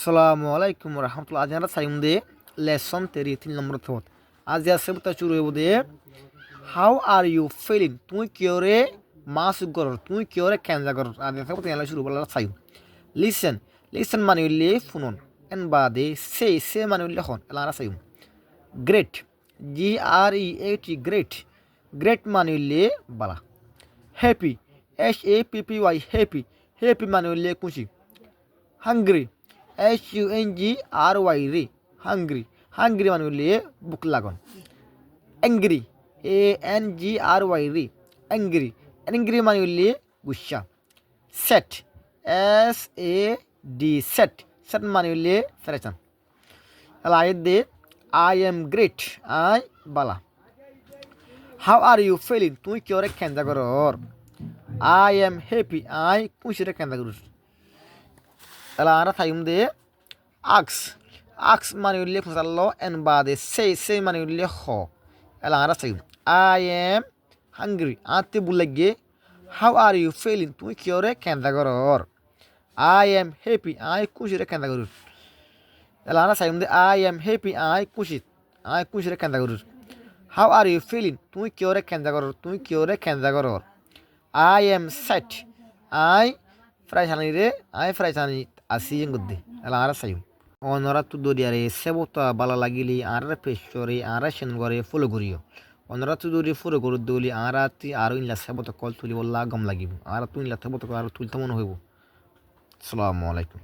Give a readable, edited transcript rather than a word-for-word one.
আসসালামু আলাইকুম রহমতুল্লাহ। আজ আমরা সাইম দে লেসন 3 নম্বর থত। আজ আছে বতা শুরু হইব দে হাউ আর ইউ ফিলিং, তুই কিয়রে মাস গর, তুই কিয়রে কেনজা গর। আজ আছে বতা এলা শুরু বলা সাইম। লিসেন, লিসেন মানে হইলে শুনুন, এন বাদে সে মানে হইলে খন এলা Saim. Great, GREAT great, great মানে হইলে বালা। হ্যাপি, HAPPY হ্যাপি, হ্যাপি মানে হইলে খুশি। হাঙ্গ্রি, HUNGRY রে, হাঙ্গ্রি, হাঙ্গ্রি মানে হইলে বুক লাগন। অ্যাংগ্রি, ANGRY রে, অ্যাংগ্রি, অ্যাংগ্রি মানে হইলে গুসা। সেট, SAD সেট, সেট মানে হইলে ফেরেচান। তাহলে আয়ের দে আই এম গ্রেট, আই বালা। হাউ আর ইউ ফিলিং, তুই কি ওরে কেন্দা করর। আই এম হ্যাপি, আই খুশিরে কেন্দা করুস। তাহলে আমরা থাইম দে আক্স, আক্স মানে হইলে ফসাল্লো এন বাদে সে মানে হইলে হ। এলা আমরা থাইম আই এম হাঙ্গ্রি, আতে বুলাগে হাউ আর ইউ ফিলিং, তুই কি ওরে কেন্দা করর। আই এম হ্যাপি, আই খুশিরে কেন্দা করুস। তাহলে আমরা থাইম দে আই এম হ্যাপি, আই খুশি, আই খুশিরে কেন্দা করুস। হাউ আর ইউ ফিলিং, তুই কি ওরে কেন্দা করর, তুই কি ওরে কেন্দা করর। আই এম সেট, আই ফ্রাইসানি রে, আই ফ্রাইসানি আসি গুদ্দি। এলা আর সাইম অনরা তু দরিয়ারে সেবতা বালা লাগিলি আর পেশরে আর সেন করে ফুলো ঘুরিও। অনরা তু দরি ফুলো ঘুর দলি আর তি আর ইনলা সেবতা কল তুলি বললা গম লাগিব আর তুই ইনলা সেবতা আর তুলতে মনে হইব। আসসালামু আলাইকুম।